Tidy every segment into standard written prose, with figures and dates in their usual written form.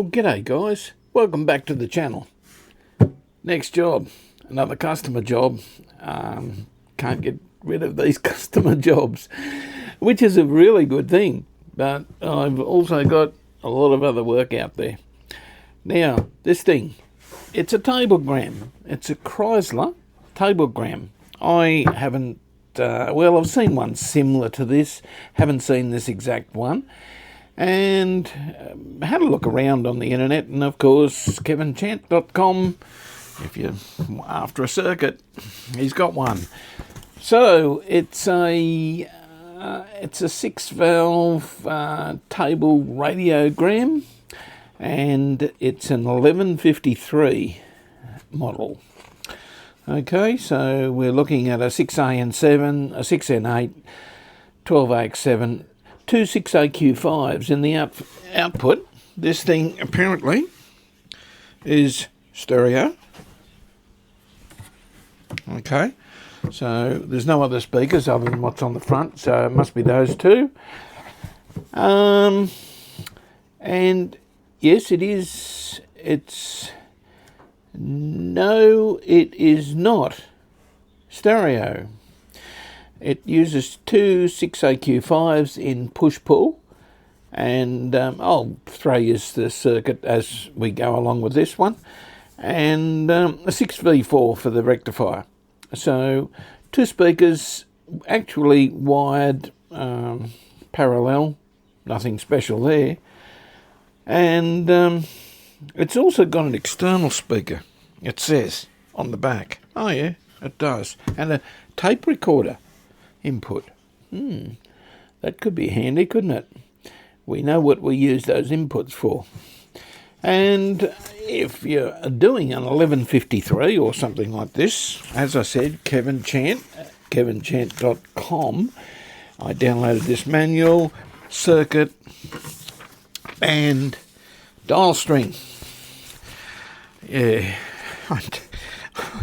Well, g'day guys, welcome back to the channel. Next job, another customer job. Can't get rid of these customer jobs, which is a really good thing, but I've also got a lot of other work out there. Now, this thing, it's a TableGram. It's a Kriesler TableGram. I haven't, I've seen one similar to this, haven't seen this exact one. And had a look around on the internet, and of course kevinchant.com, if you're after a circuit, he's got one. So it's a 6-valve table radiogram, and it's an 1153 model. Okay, so we're looking at a 6AN7, a 6N8, 12AX7, two 6AQ5s in the output. This thing apparently is stereo. Okay, so there's no other speakers other than what's on the front, so it must be those two. And yes, it is. No, it is not stereo. It uses two 6AQ5s in push-pull, and I'll throw you the circuit as we go along with this one, and a 6V4 for the rectifier. So two speakers actually wired parallel, nothing special there, and it's also got an external speaker, it says on the back. Oh yeah, it does, and a tape recorder input. That could be handy, couldn't it? We know what we use those inputs for. And if you're doing an 1153 or something like this, as I said, kevinchant.com, I downloaded this manual, circuit, and dial string. Yeah, I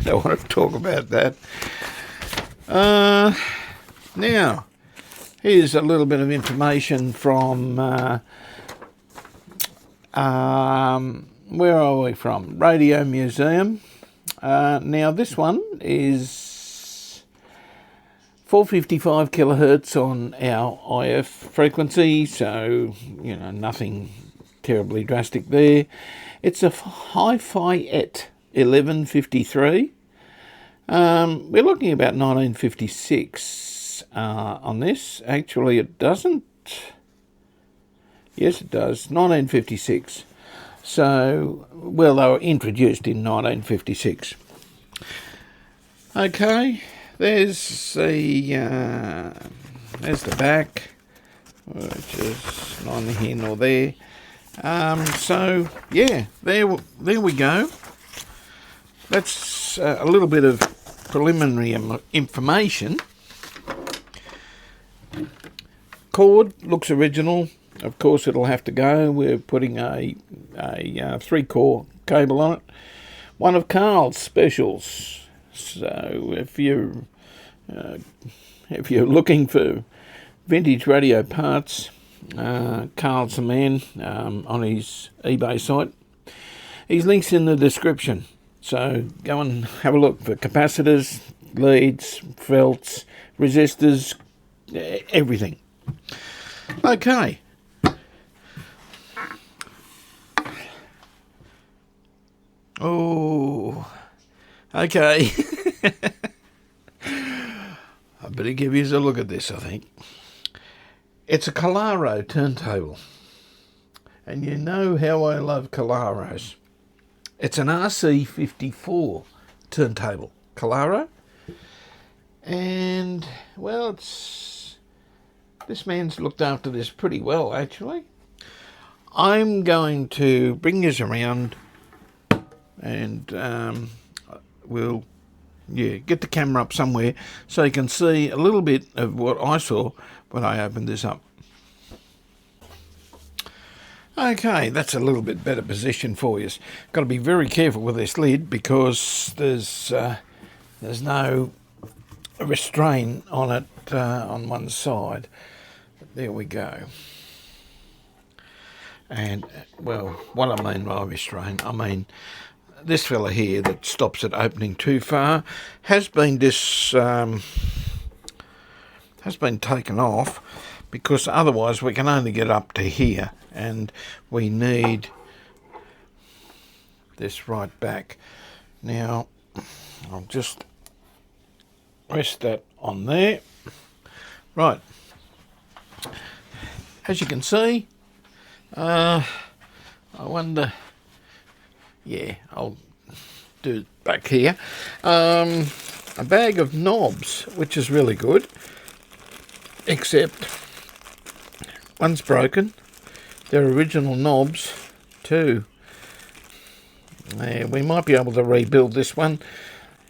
don't want to talk about that. Now, here's a little bit of information from, where are we from? Radio Museum. Now, this one is 455 kilohertz on our IF frequency, so, you know, nothing terribly drastic there. It's a Hi-Fi-Et 1153. We're looking about 1956 on this. Actually, it doesn't. Yes, it does. 1956. So, well, they were introduced in 1956. Okay, there's the back, which is neither here nor there. So, yeah, there we go. That's a little bit of preliminary information. Cord looks original. Of course, it'll have to go. We're putting a 3-core cable on it. One of Carl's specials. So if you're looking for vintage radio parts, Carl's the man on his eBay site. His link's in the description. So go and have a look for capacitors, leads, felts, resistors, everything. Okay. Oh, okay. I better give you a look at this, I think. It's a Calaro turntable. And you know how I love Calaros. It's an RC54 turntable, Calaro. And, well, this man's looked after this pretty well, actually. I'm going to bring this around and we'll get the camera up somewhere so you can see a little bit of what I saw when I opened this up. Okay, that's a little bit better position for you. Got to be very careful with this lid because there's no restraint on it on one side. There we go. And, well, what I mean by restraint, I mean this fella here that stops at opening too far has been taken off, because otherwise we can only get up to here, and we need this right back. Now, I'll just rest that on there. Right. As you can see, I wonder, yeah, I'll do it back here. A bag of knobs, which is really good, except one's broken. They're original knobs too. We might be able to rebuild this one.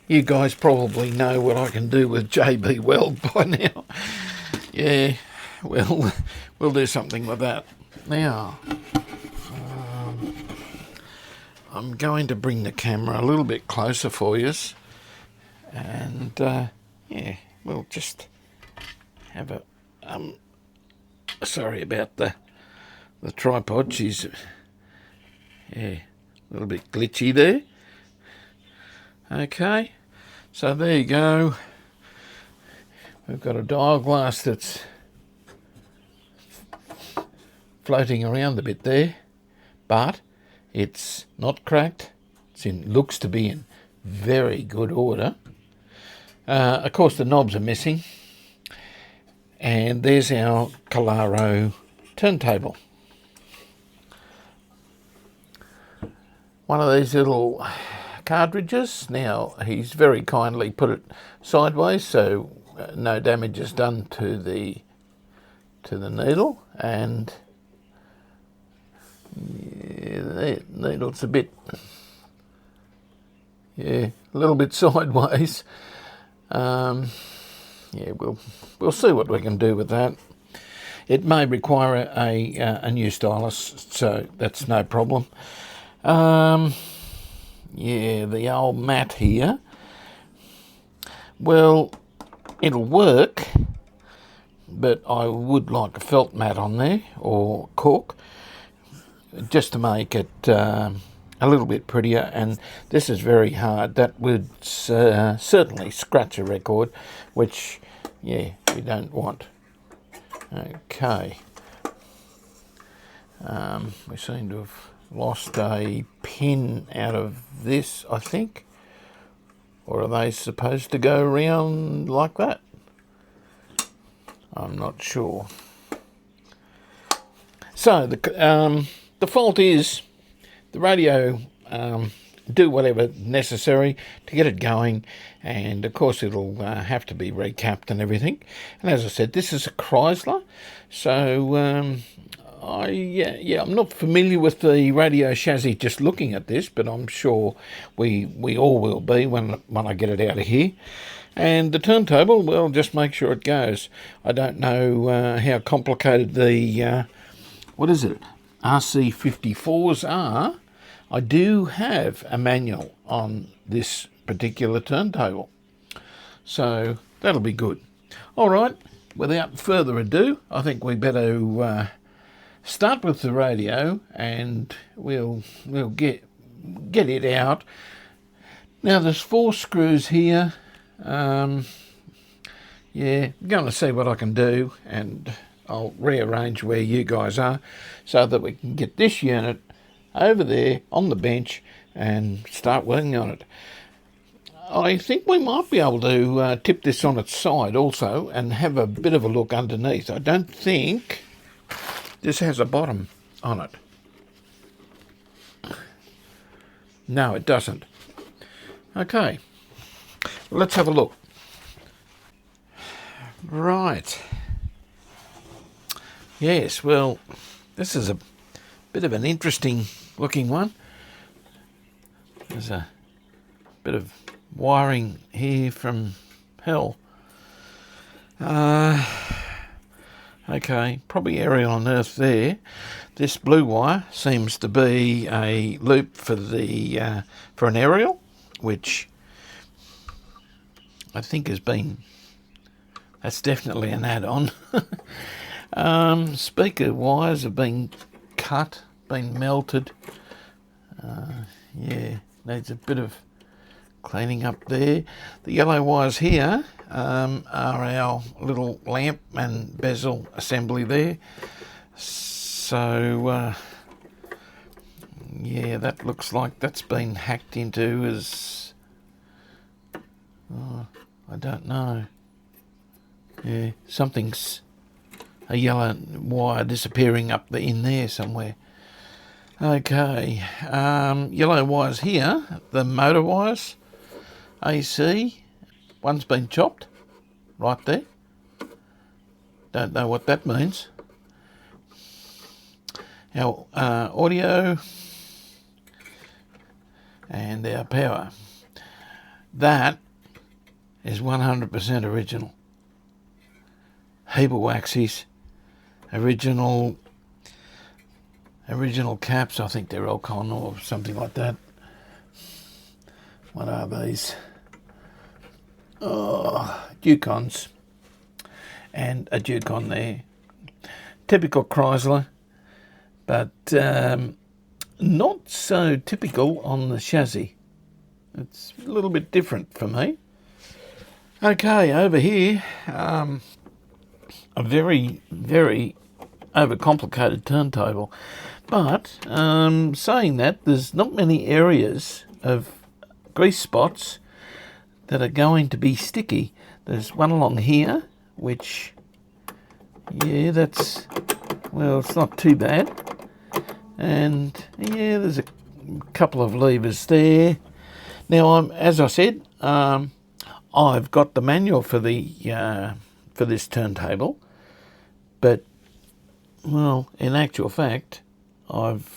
You guys probably know what I can do with JB Weld by now. Yeah, well, we'll do something with that. Now, I'm going to bring the camera a little bit closer for you, and yeah, we'll just have a sorry about the tripod. She's a little bit glitchy there. Okay, so there you go. We've got a dial glass that's floating around a bit there, but it's not cracked. Looks to be in very good order. Of course, the knobs are missing. And there's our Calaro turntable. One of these little cartridges. Now, he's very kindly put it sideways, so no damage is done to the needle. And yeah, the needle's a little bit sideways. Yeah, we'll see what we can do with that. It may require a new stylus, so that's no problem. Yeah, the old mat here. Well, it'll work, but I would like a felt mat on there, or cork, just to make it a little bit prettier. And this is very hard. That would certainly scratch a record, which, yeah, we don't want. Okay. We seem to have lost a pin out of this, I think. Or are they supposed to go around like that? I'm not sure. So the fault is the radio do whatever necessary to get it going, and of course it'll have to be recapped and everything. And as I said, this is a Kriesler, so I'm not familiar with the radio chassis just looking at this, but I'm sure we all will be when I get it out of here. And the turntable, well, just make sure it goes. I don't know how complicated the RC54s are. I do have a manual on this particular turntable, so that'll be good. All right, without further ado, I think we better start with the radio, and we'll get it out. Now there's 4 screws here. Yeah, I'm going to see what I can do, and I'll rearrange where you guys are so that we can get this unit over there on the bench and start working on it. I think we might be able to tip this on its side also and have a bit of a look underneath. I don't think this has a bottom on it. No, it doesn't. Okay, let's have a look. Right. Yes, well, this is a bit of an interesting looking one. There's a bit of wiring here from hell. Okay, probably aerial on earth there. This blue wire seems to be a loop for the for an aerial, which I think has been. That's definitely an add-on. Speaker wires have been cut been melted. Needs a bit of cleaning up there. The yellow wires here are our little lamp and bezel assembly there. So that looks like that's been hacked into as I don't know. Yeah, something's a yellow wire disappearing up in there somewhere. Okay, yellow wires here, the motor wires, AC, one's been chopped right there. Don't know what that means. Our audio and our power. That is 100% original. Heap of waxies, original caps. I think they're Elcon or something like that. What are these? Ducons. And a Ducon there. Typical Kriesler, but not so typical on the chassis. It's a little bit different for me. Okay, over here, a very, very overcomplicated turntable. But saying that, there's not many areas of grease spots that are going to be sticky. There's one along here, which, it's not too bad. And there's a couple of levers there. Now, as I said, I've got the manual for this turntable, but in actual fact, I've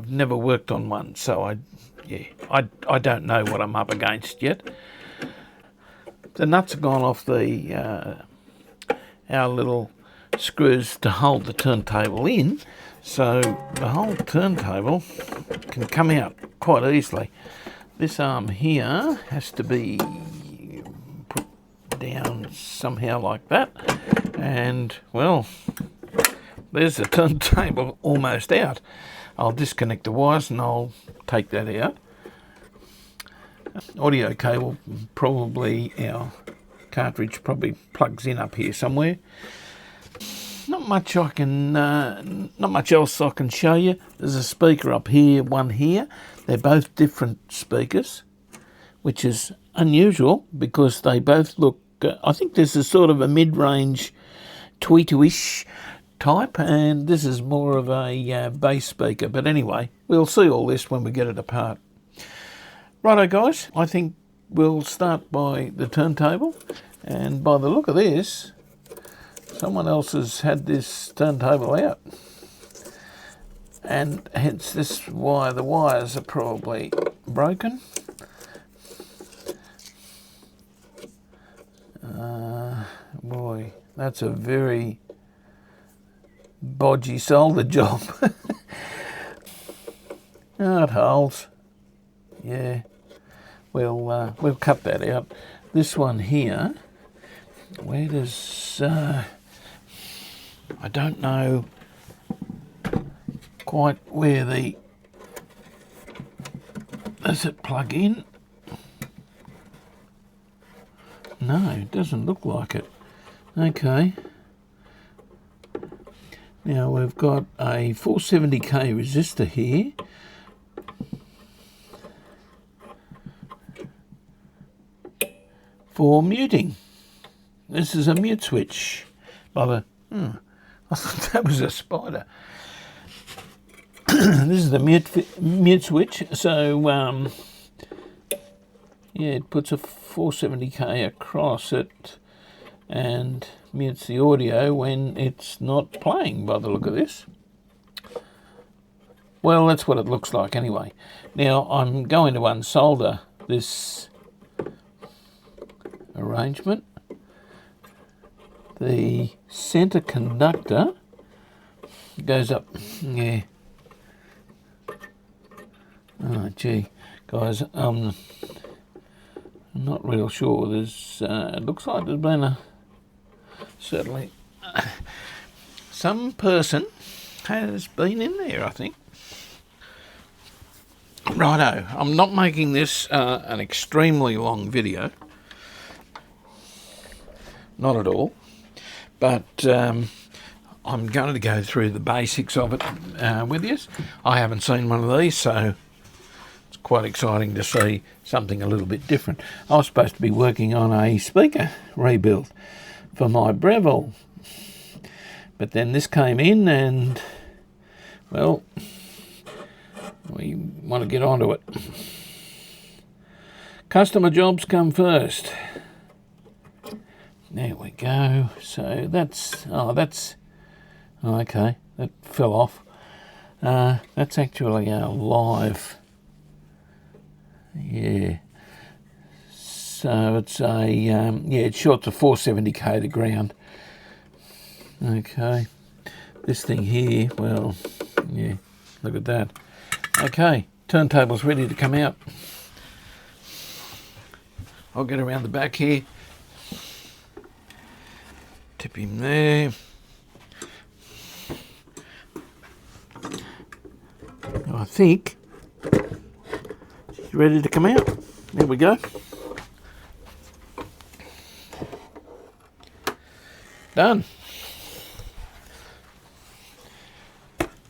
never worked on one, so I don't know what I'm up against yet. The nuts have gone off our little screws to hold the turntable in, so the whole turntable can come out quite easily. This arm here has to be put down somehow like that, and there's the turntable almost out. I'll disconnect the wires and I'll take that out. Audio cable, probably our cartridge probably plugs in up here somewhere. Not much else I can show you. There's a speaker up here, one here. They're both different speakers, which is unusual because they both look. I think this is sort of a mid-range tweeto-ish type, and this is more of a bass speaker. But anyway, we'll see all this when we get it apart. Righto, guys. I think we'll start by the turntable, and by the look of this, someone else has had this turntable out, and hence this why the wires are probably broken. Boy, that's a very bodgy solder job. It holds. Yeah, we'll cut that out. This one here, where does I don't know quite where does it plug in? No, it doesn't look like it. Okay. Now we've got a 470k resistor here. For muting. This is a mute switch. I thought that was a spider. This is the mute switch. So it puts a 470k across it and mutes the audio when it's not playing, by the look of this. Well, that's what it looks like anyway. Now I'm going to unsolder this arrangement. The center conductor goes up. Yeah. Oh, gee, guys, I'm not real sure. There's, it looks like there's been certainly some person has been in there, I think. Righto, I'm not making this an extremely long video. Not at all. But I'm going to go through the basics of it with you. I haven't seen one of these, so it's quite exciting to see something a little bit different. I was supposed to be working on a speaker rebuild for my Breville, but then this came in and, well, we want to get onto it. Customer jobs come first. There we go. So that's okay. That fell off. That's actually our live. Yeah. So it's a it's short to 470k to ground. Okay. This thing here, well, yeah. Look at that. Okay, turntable's ready to come out. I'll get around the back here. Tip him there. I think she's ready to come out. There we go. Done.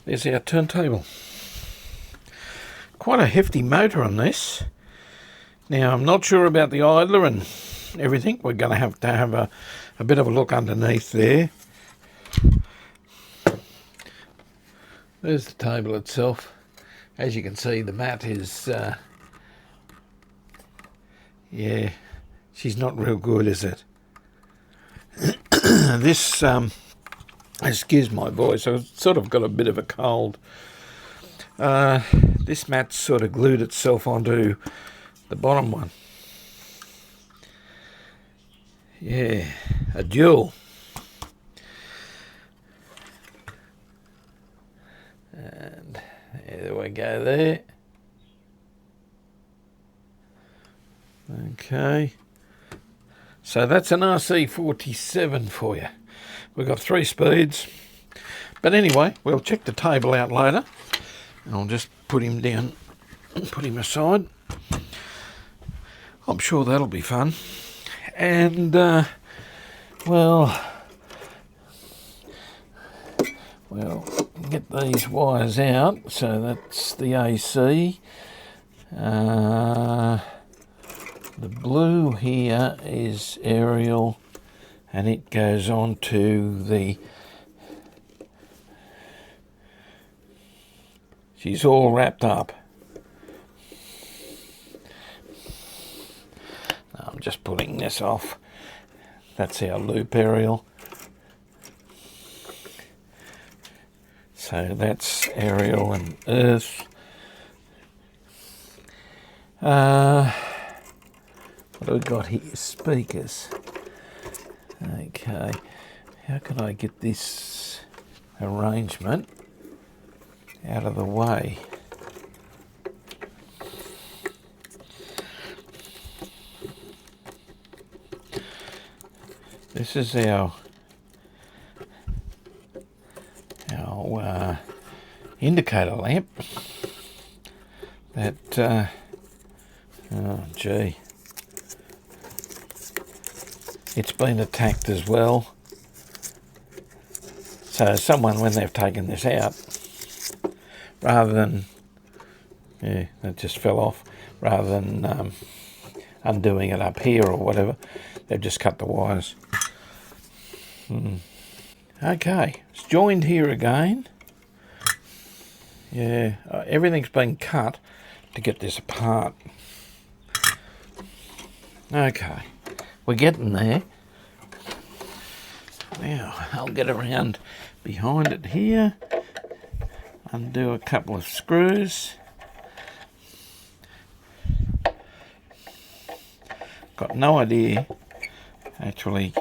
There's our turntable. Quite a hefty motor on this. Now, I'm not sure about the idler and everything. We're going to have a bit of a look underneath there. There's the table itself. As you can see, the mat is, yeah, she's not real good, is it? This, excuse my voice, I've sort of got a bit of a cold. This mat sort of glued itself onto the bottom one. Yeah, a dual. And there we go there. Okay. So that's an RC47 for you. We've got 3 speeds. But anyway, we'll check the table out later. And I'll just put him down and put him aside. I'm sure that'll be fun. And, well, get these wires out. So that's the AC. The blue here is aerial, and it goes on to the... She's all wrapped up. I'm just pulling this off. That's our loop aerial. So that's aerial and earth. What do we got here? Speakers. Okay. How can I get this arrangement out of the way? This is our indicator lamp that oh gee, it's been attacked as well. So someone, when they've taken this out, rather than, yeah, that just fell off, rather than undoing it up here or whatever, they've just cut the wires. Okay, it's joined here again. Yeah, everything's been cut to get this apart. Okay, we're getting there. Now, I'll get around behind it here, undo a couple of screws. Got no idea, actually,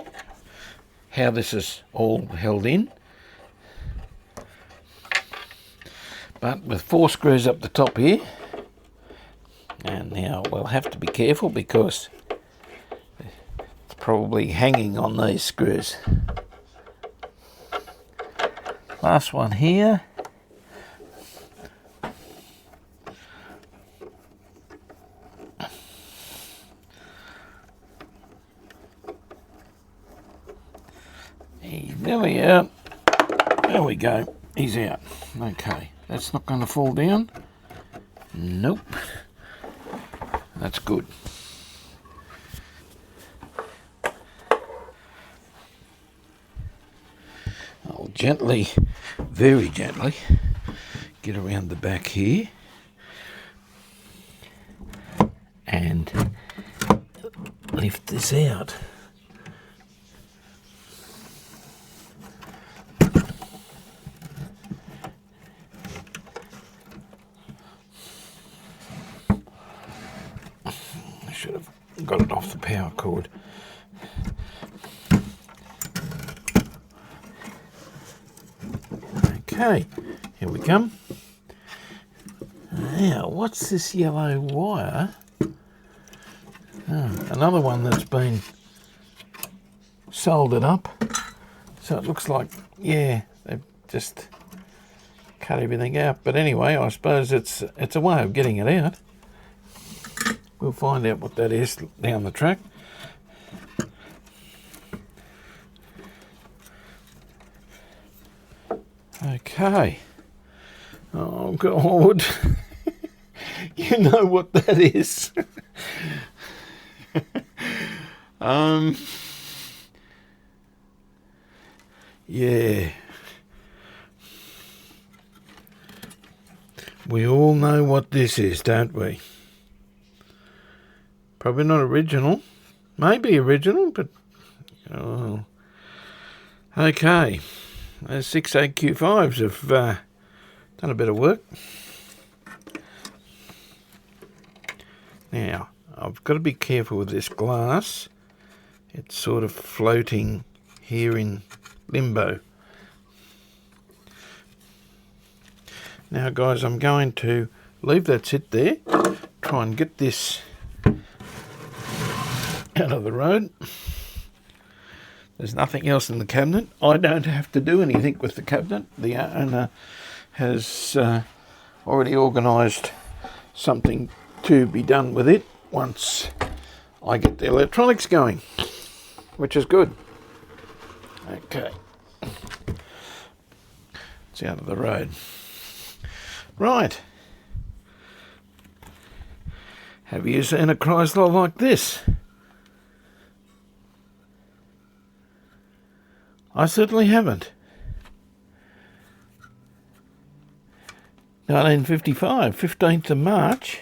how this is all held in. But with 4 screws up the top here, and now we'll have to be careful because it's probably hanging on these screws. Last one here. He's nearly out. There we go. He's out. Okay, that's not going to fall down. Nope. That's good. I'll gently, very gently, get around the back here and lift this out. I should have got it off the power cord. Okay, here we come. Now, what's this yellow wire? Oh, another one that's been soldered up. So it looks like, yeah, they've just cut everything out. But anyway, I suppose it's a way of getting it out. We'll find out what that is down the track. Okay. Oh God. You know what that is. Yeah. We all know what this is, don't we? Probably not original. Maybe original, but oh. Okay. Those 6AQ5s have done a bit of work. Now, I've got to be careful with this glass. It's sort of floating here in limbo. Now, guys, I'm going to leave that sit there, try and get this out of the road. There's nothing else in the cabinet. I don't have to do anything with the cabinet. The owner has already organised something to be done with it once I get the electronics going, which is good. Okay. It's out of the road. Right. Have you seen a Kriesler like this? I certainly haven't. 1955, 15th of March.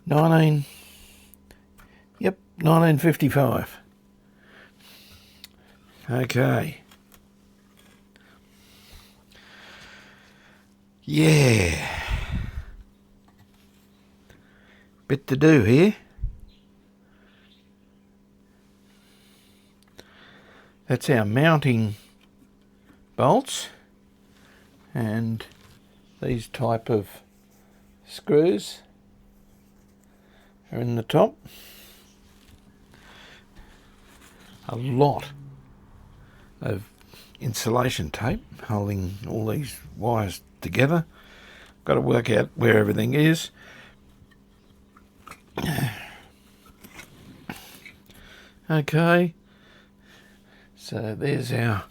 1955. Okay. Yeah. Bit to do here. That's our mounting bolts, and these type of screws are in the top. A lot of insulation tape holding all these wires together. Got to work out where everything is. Okay. So there's our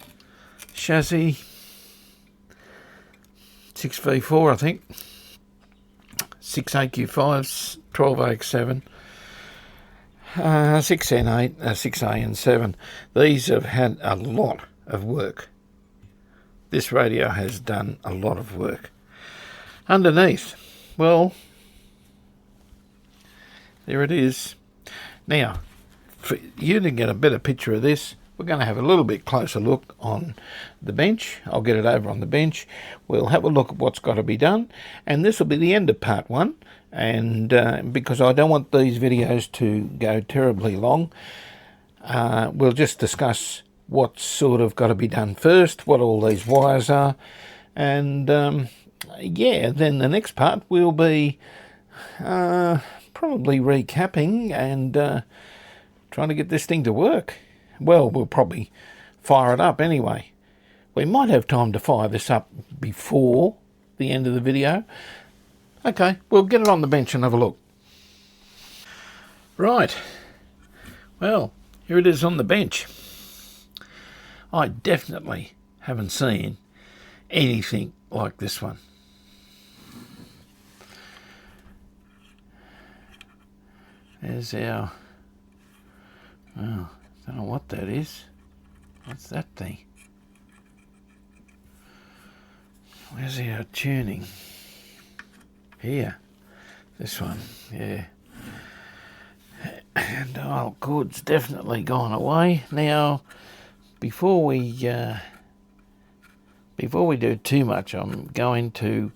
chassis, 6V4 I think, 6AQ5s, 12AX7, 6N8, 6A and 7. These have had a lot of work. This radio has done a lot of work. Underneath, well, there it is. Now, for you to get a better picture of this, we're going to have a little bit closer look on the bench. I'll get it over on the bench. We'll have a look at what's got to be done. And this will be the end of part one. And because I don't want these videos to go terribly long, we'll just discuss what's sort of got to be done first, what all these wires are. And yeah, then the next part will be probably recapping and trying to get this thing to work. Well, we'll probably fire it up anyway. We might have time to fire this up before the end of the video. Okay, we'll get it on the bench and have a look. Right, well, here it is on the bench. I definitely haven't seen anything like this one. There's our, oh, I don't know what that is. What's that thing? Where's our tuning? Here, this one, yeah. And dial cord's definitely gone away. Now, before we do too much, I'm going to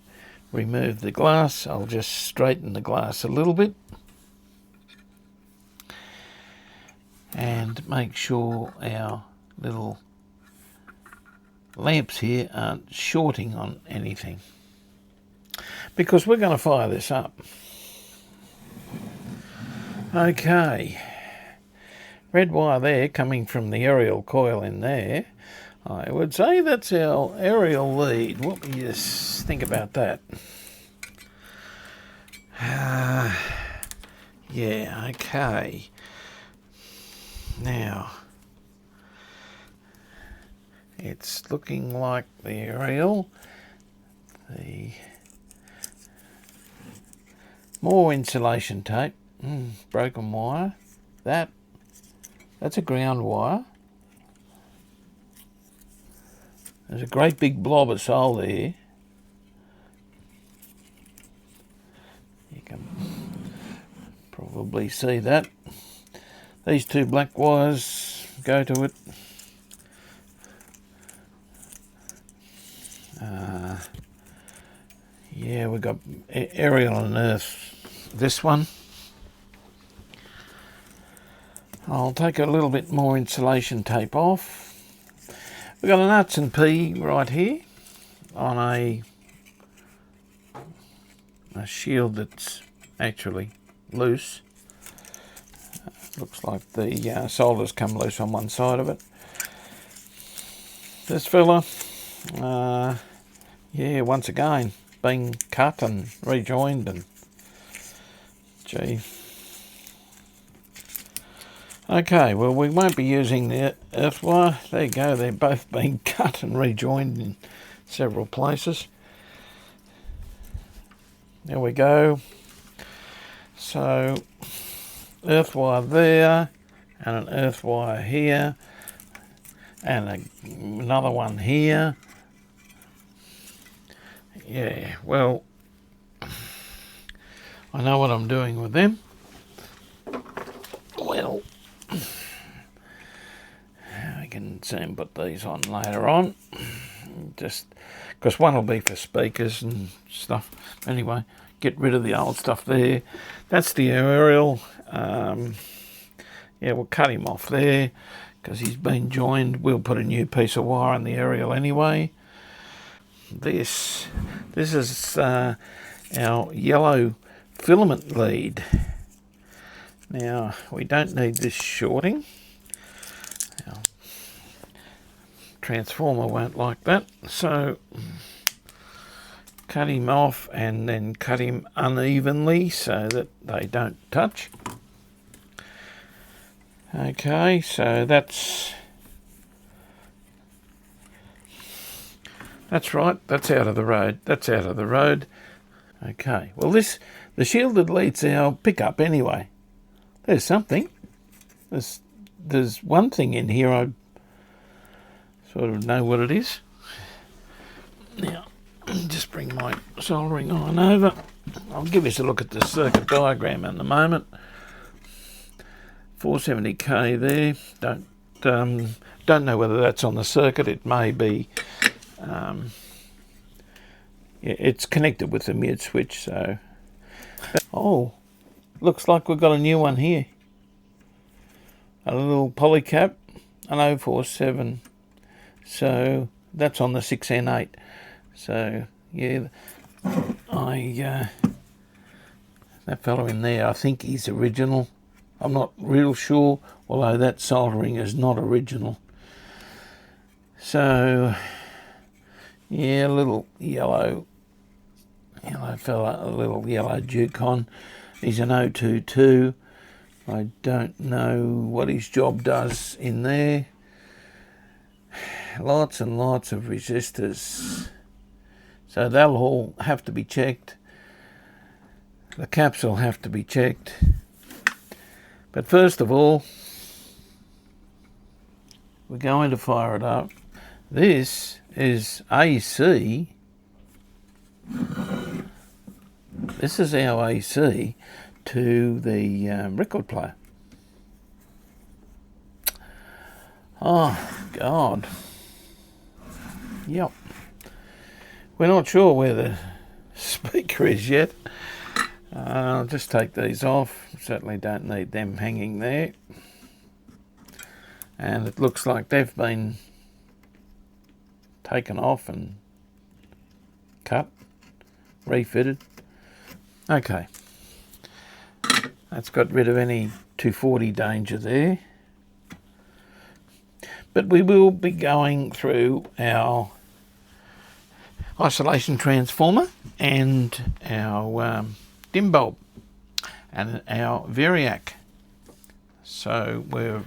remove the glass. I'll just straighten the glass a little bit and make sure our little lamps here aren't shorting on anything, because we're going to fire this up. Okay, red wire there coming from the aerial coil in there. I would say that's our aerial lead. What do you just think about that? Yeah, okay. Now, it's looking like the aerial. The more insulation tape. Broken wire. That's a ground wire. There's a great big blob of solder here. You can probably see that. These two black wires go to it. Yeah, we've got aerial and earth. This one. I'll take a little bit more insulation tape off. We've got an nuts and P right here on a shield that's actually loose. Looks like the solder's come loose on one side of it. This fella, yeah, once again, being cut and rejoined, and gee. Okay, well, we won't be using the earth wire. There you go, they're both being cut and rejoined in several places. There we go. So, earth wire there, and an earth wire here, and another one here. Yeah, well, I know what I'm doing with them. Well, I can soon put these on later on, just because one will be for speakers and stuff. Anyway, get rid of the old stuff there. That's the aerial. Yeah, we'll cut him off there because he's been joined. We'll put a new piece of wire on the aerial anyway. This is our yellow filament lead. Now, we don't need this shorting. Our transformer won't like that, so cut him off and then cut him unevenly so that they don't touch. Okay, so that's right, that's out of the road. That's out of the road. Okay, well the shielded lead's our pickup anyway. There's something. There's one thing in here I sort of know what it is. Now, just bring my soldering iron over. I'll give us a look at the circuit diagram in a moment. 470k there. Don't know whether that's on the circuit. It may be. Yeah, it's connected with the mute switch. So, oh, looks like we've got a new one here. A little polycap, an 047. So that's on the 6N8. So yeah, that fellow in there, I think he's original. I'm not real sure, although that soldering is not original. So Yeah, a little yellow fella, a little yellow Ducon. He's an 022. I don't know what his job does in there. Lots and lots of resistors. So they'll all have to be checked. The caps will have to be checked. But first of all, we're going to fire it up. This is AC. This is our AC to the record player. Oh, God. Yep. We're not sure where the speaker is yet. I'll just take these off. Certainly don't need them hanging there. And it looks like they've been taken off and cut, refitted. Okay. That's got rid of any 240 danger there. But we will be going through our isolation transformer and our dim bulb and our variac. So we're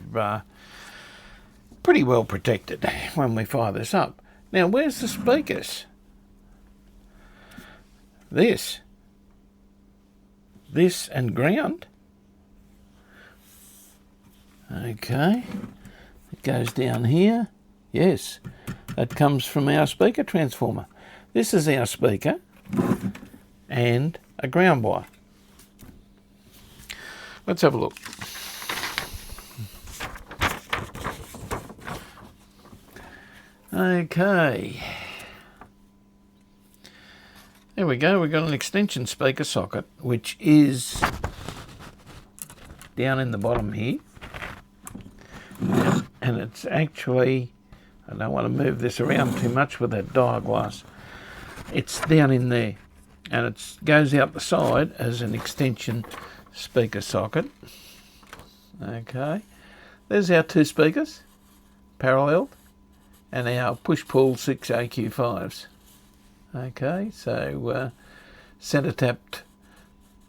pretty well protected when we fire this up. Now, where's the speakers? This and ground. Okay. It goes down here. Yes, that comes from our speaker transformer. This is our speaker and a ground wire. Let's have a look. Okay. There we go. We've got an extension speaker socket, which is down in the bottom here. And it's actually, I don't want to move this around too much with that dial glass. It's down in there. And it goes out the side as an extension speaker socket. Okay. There's our two speakers, paralleled, and our push-pull 6 AQ5s. Okay, so centre tapped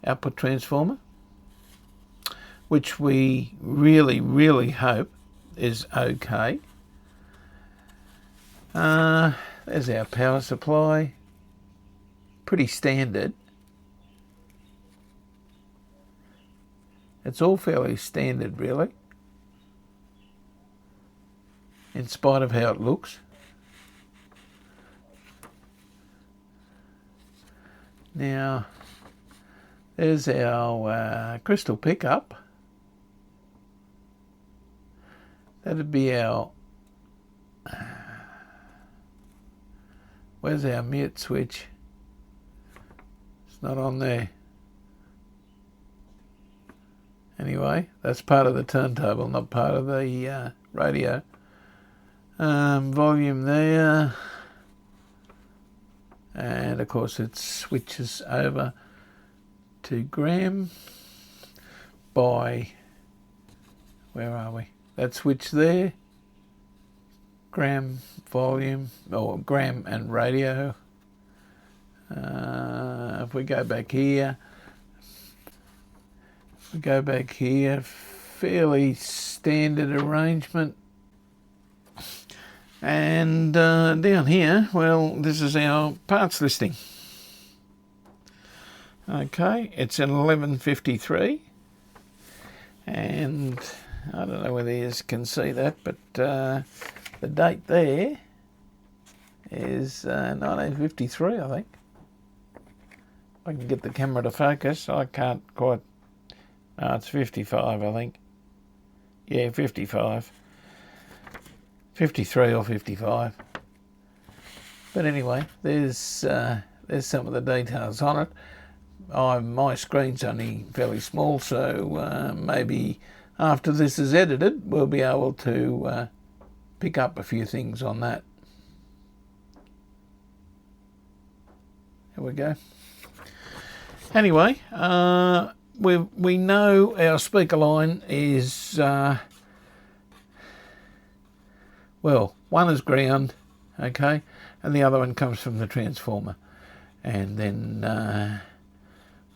output transformer, which we really hope is okay. There's our power supply, pretty standard. It's all fairly standard, really, in spite of how it looks. Now, there's our crystal pickup. That'd be our... Where's our mute switch? It's not on there. Anyway, that's part of the turntable, not part of the radio. Volume there. And of course it switches over to gram by, where are we? That switch there, gram volume, or gram and radio. If we go back here, fairly standard arrangement. And down here, well, this is our parts listing. Okay, it's an 1153, and I don't know whether you can see that, but the date there is 1953, I think. I can get the camera to focus. I can't quite. No, it's 55, I think. Yeah, 55. 53 or 55. But anyway, there's some of the details on it. My screen's only fairly small, so maybe after this is edited, we'll be able to pick up a few things on that. There we go. Anyway, we know our speaker line is... well, one is ground, okay, and the other one comes from the transformer. And then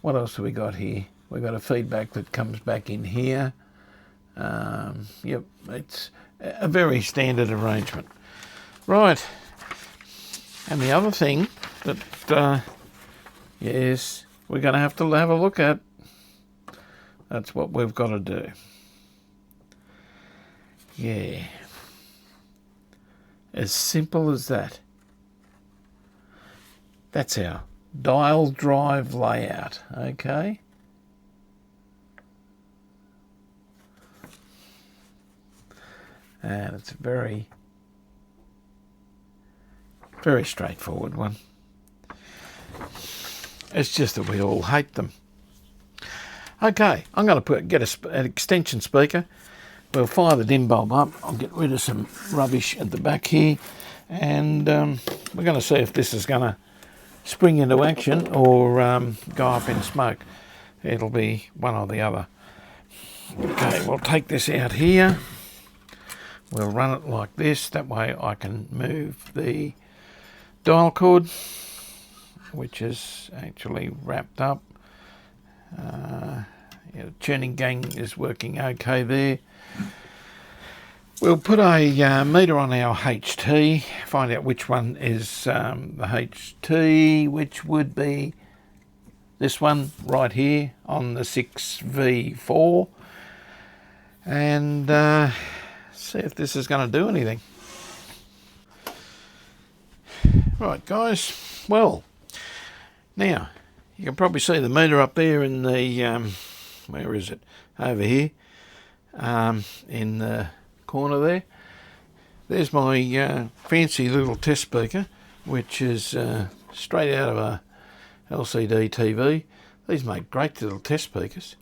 what else have we got here? We've got a feedback that comes back in here. Yep, it's a very standard arrangement. Right, and the other thing that, yes, we're going to have a look at, that's what we've got to do. Yeah, as simple as that. That's our dial drive layout, okay? And it's a very, very straightforward one. It's just that we all hate them. Okay, I'm going to get an extension speaker. We'll fire the dim bulb up. I'll get rid of some rubbish at the back here. And we're going to see if this is going to spring into action or go up in smoke. It'll be one or the other. Okay, we'll take this out here. We'll run it like this. That way I can move the dial cord, which is actually wrapped up. The tuning gang is working okay there. We'll put a meter on our HT, find out which one is the HT, which would be this one right here on the 6V4, and see if this is going to do anything. Right, guys, well, now you can probably see the meter up there in the, where is it? Over here, in the corner there. There's my fancy little test speaker, which is straight out of a LCD TV. These make great little test speakers.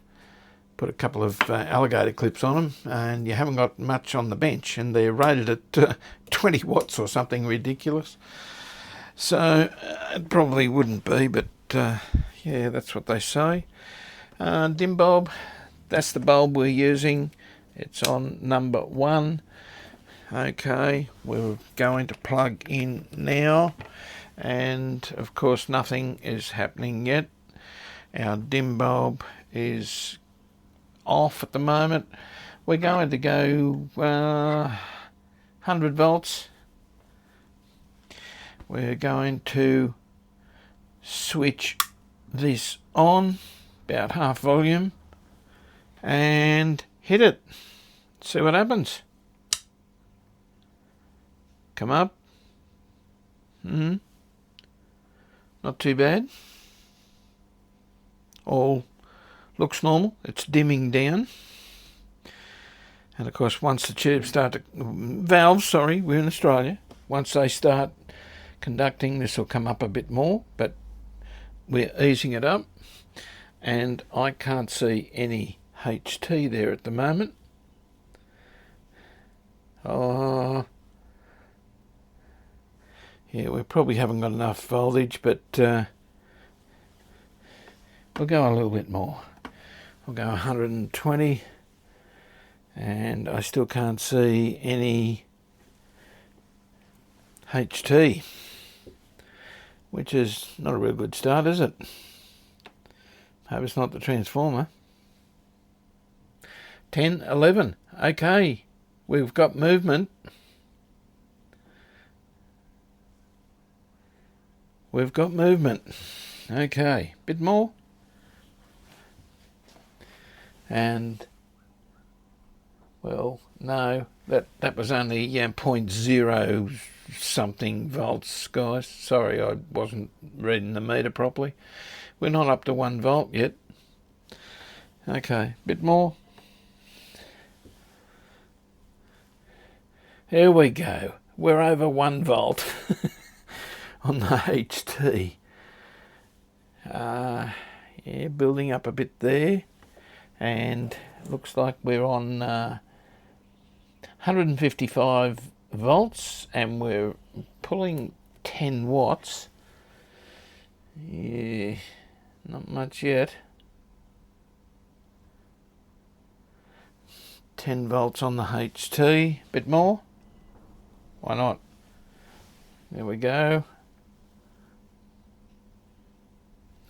Put a couple of alligator clips on them, and you haven't got much on the bench, and they're rated at 20 watts or something ridiculous. So it probably wouldn't be, but yeah, that's what they say. Dim bulb, that's the bulb we're using. It's on number 1. Okay, we're going to plug in now, and of course nothing is happening yet. Our dim bulb is off at the moment. We're going to go 100 volts. We're going to switch this on about half volume and hit it. See what happens. Come up. Not too bad. All looks normal. It's dimming down. And of course, once the tubes start to... Valves, sorry, we're in Australia. Once they start conducting, this will come up a bit more, but we're easing it up. And I can't see any HT there at the moment. Oh, yeah, we probably haven't got enough voltage, but we'll go a little bit more. We'll go 120, and I still can't see any HT, which is not a real good start, is it? Hope it's not the transformer. 10, 11. Okay, we've got movement. We've got movement. Okay, bit more. And, well, no, that was only 0.0 something volts, guys. Sorry, I wasn't reading the meter properly. We're not up to 1 volt yet. Okay, bit more. Here we go. We're over 1 volt on the HT. Yeah, building up a bit there. And looks like we're on 155 volts, and we're pulling 10 watts. Yeah, not much yet. 10 volts on the HT. Bit more? Why not? There we go.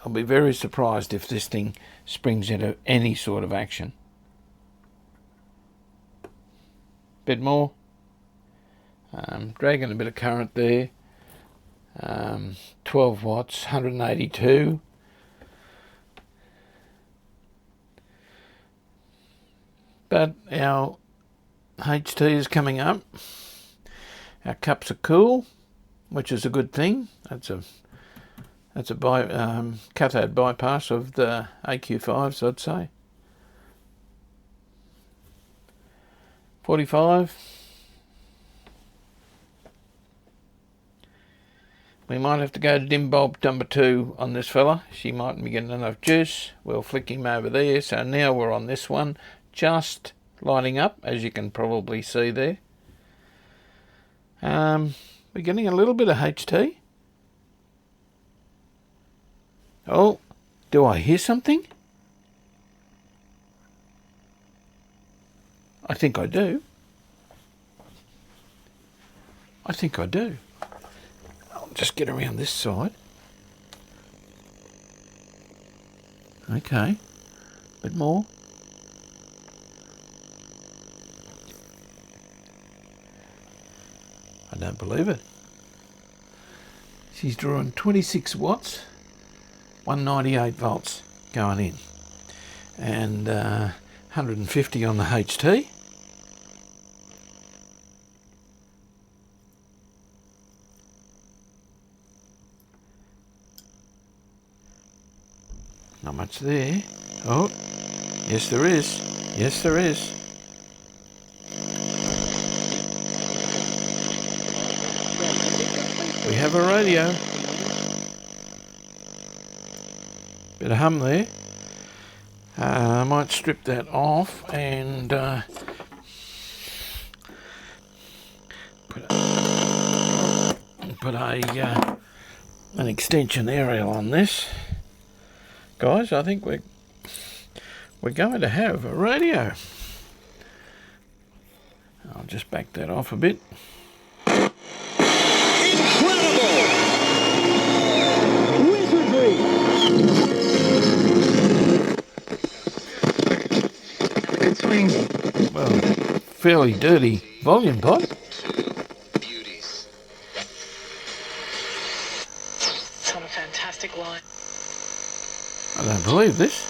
I'll be very surprised if this thing springs into any sort of action. Bit more. Dragging a bit of current there. 12 watts, 182. But our HT is coming up. Our cups are cool, which is a good thing. That's a cathode bypass of the AQ5s, I'd say. 45. We might have to go to dim bulb number 2 on this fella. She mightn't be getting enough juice. We'll flick him over there. So now we're on this one, just lighting up, as you can probably see there. We're getting a little bit of HT. Oh, do I hear something? I think I do. I think I do. I'll just get around this side. Okay, a bit more. I don't believe it. She's drawing 26 watts, 198 volts going in, and 150 on the HT. Not much there. Oh, yes there is. Yes there is. We have a radio. Bit of hum there. I might strip that off and put an extension aerial on this. Guys, I think we're going to have a radio. I'll just back that off a bit. Well, fairly dirty volume pot. Beauties. It's on a fantastic line. I don't believe this.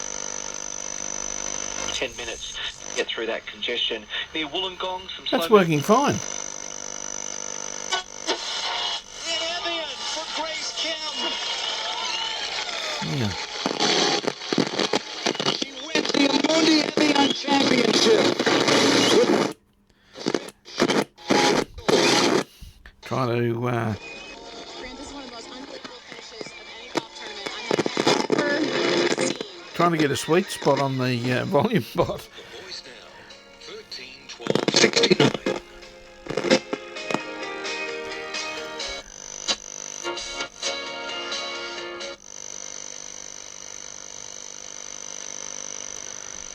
10 minutes to get through that congestion. Near Wollongong, some slow. That's working fine. In Evian for Grace Kim. Yeah. She wins the Amundi Evian Championship. Trying to Grant, this is one of the most unbelievable finishes of any golf tournament I have ever seen. trying to get a sweet spot on the volume pot. Boys now, 13, 12, 69.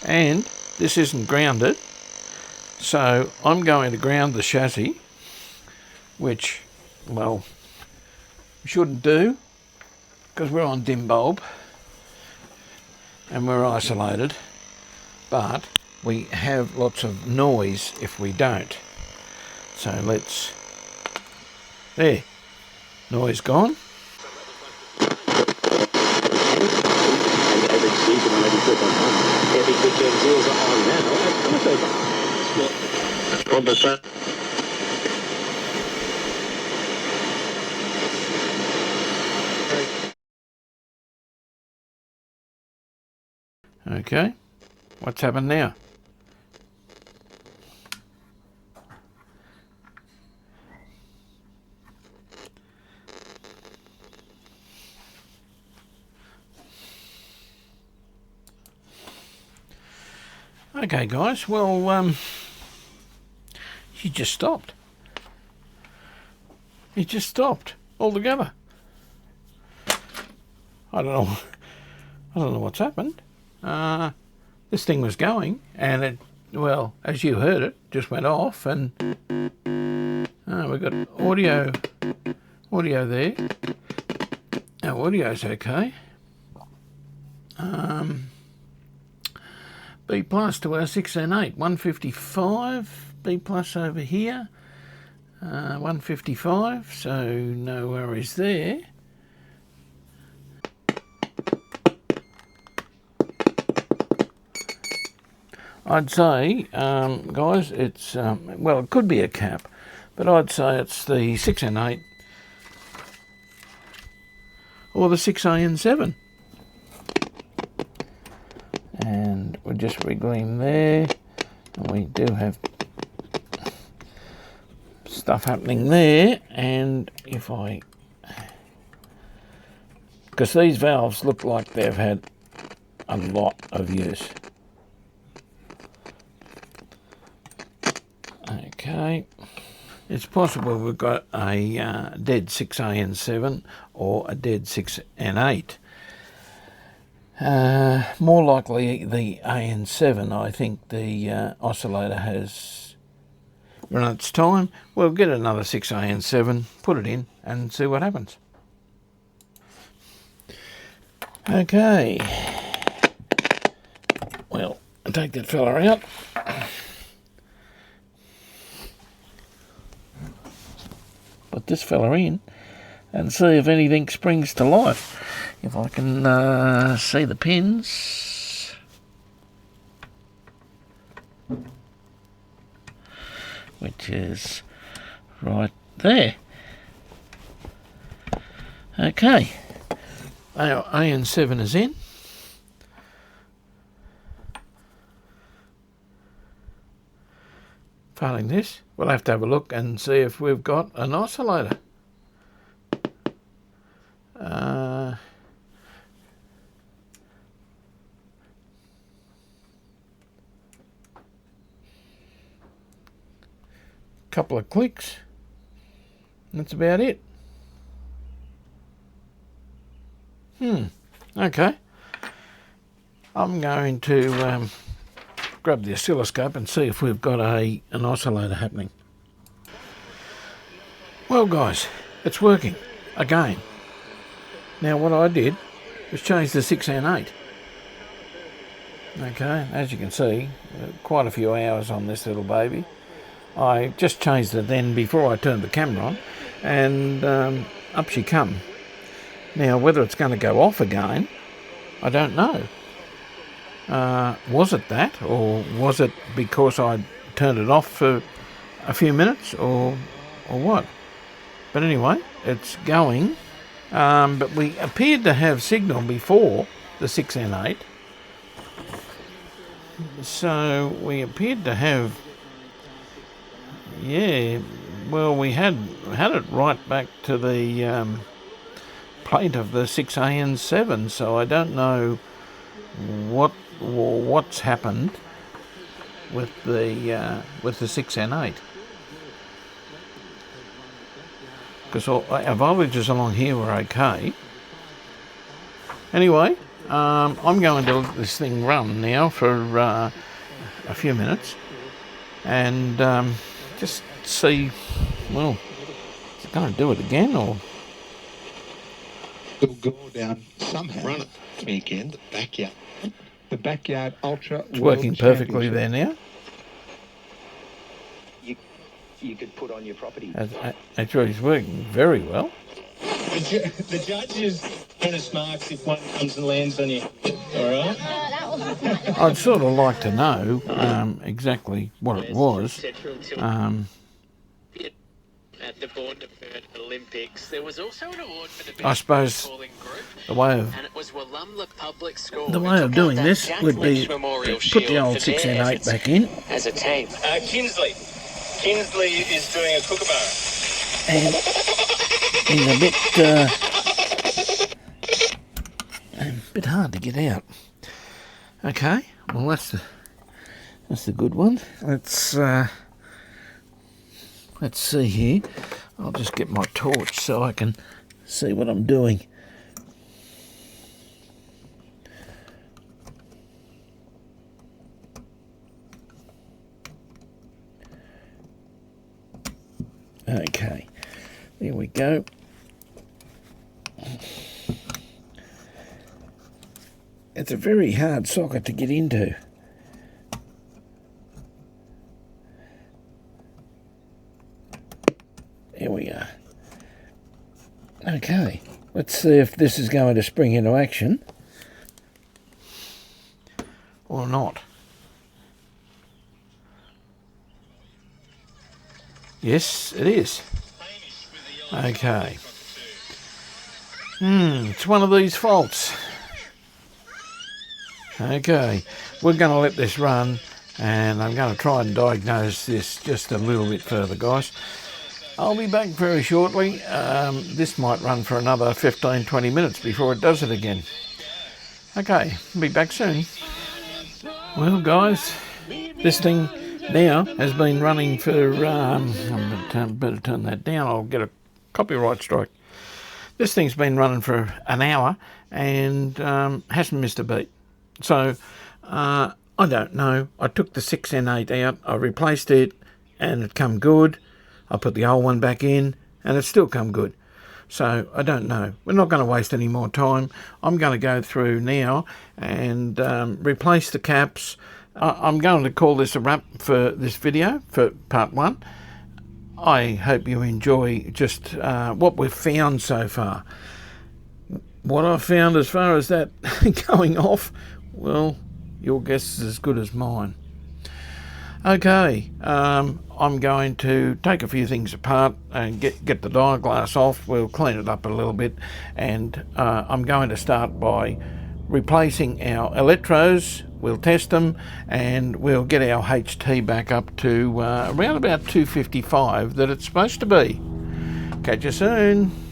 And this isn't grounded, so I'm going to ground the chassis, which, well, we shouldn't do because we're on dim bulb and we're isolated, but we have lots of noise if we don't. So let's, there, noise gone. Okay, what's happened now? Okay guys, well, he just stopped. He just stopped altogether. I don't know what's happened. This thing was going and it, well, as you heard it, just went off, and we've got audio Audio there. Our audio's okay. B plus to our 6 and 8, 155. B plus over here, 155. So no worries there. I'd say, guys, it's, well, it could be a cap, but I'd say it's the 6 and 8 or the 6A and 7. And we're just wriggling there, and we do have stuff happening there. And if I, because these valves look like they've had a lot of use. Okay, it's possible we've got a dead 6A and 7 or a dead 6 and 8. More likely the A and 7. I think the oscillator has run its time. We'll get another 6A and 7, put it in and see what happens. Okay, well, I'll take that fella out. Put this fella in and see if anything springs to life. If I can see the pins. Which is right there. Okay. Our AN7 is in. Failing this, we'll have to have a look and see if we've got an oscillator. Couple of clicks. That's about it. Okay. I'm going to grab the oscilloscope and see if we've got an oscillator happening. Well, guys, it's working again. Now, what I did was change the 6 and 8. Okay, as you can see, quite a few hours on this little baby. I just changed it then before I turned the camera on, and up she come. Now, whether it's going to go off again, I don't know. Was it that, or was it because I turned it off for a few minutes, or what? But anyway, it's going. But we appeared to have signal before the 6 and 8. So we appeared to have, yeah, well, we had it right back to the plate of the 6A and 7. So I don't know what's happened with the 6 and 8. Because our voltages along here were okay. Anyway, I'm going to let this thing run now for a few minutes and just see, well, is it going to do it again, or? It'll go down somehow. Run it weekend, the backyard. The Backyard Ultra It's World working perfectly Championship. there now. You could put on your property. Actually, it's working very well. The judge is bonus marks if one comes and lands on you. All right? I'd sort of like to know exactly what it was. At the Bournemouth Olympics, there was also an award for the I best suppose calling group, the way of and it was Wollumla Public School. the way of doing this would be Memorial put the Shield old for 6 their and 8 efforts back in, as a team. Kinsley is doing a kookaburra. and he's a bit hard to get out. Okay, well that's the good one. Let's see here. I'll just get my torch so I can see what I'm doing. Okay, there we go. It's a very hard socket to get into. Here we are. Okay, let's see if this is going to spring into action or not. Yes, it is. Okay. It's one of these faults. Okay, we're going to let this run, and I'm going to try and diagnose this just a little bit further, guys. I'll be back very shortly. This might run for another 15-20 minutes before it does it again. Okay, I'll be back soon. Well, guys, this thing now has been running for... I better turn that down. I'll get a copyright strike. This thing's been running for an hour and hasn't missed a beat. So, I don't know. I took the 6N8 out, I replaced it, and it come good. I put the old one back in, and it still come good. So, I don't know. We're not going to waste any more time. I'm going to go through now and replace the caps. I'm going to call this a wrap for this video, for part 1. I hope you enjoy just what we've found so far. What I've found as far as that going off, well, your guess is as good as mine. Okay, I'm going to take a few things apart and get the dial glass off. We'll clean it up a little bit, and I'm going to start by replacing our electrodes. We'll test them, and we'll get our HT back up to around about 255 that it's supposed to be. Catch you soon.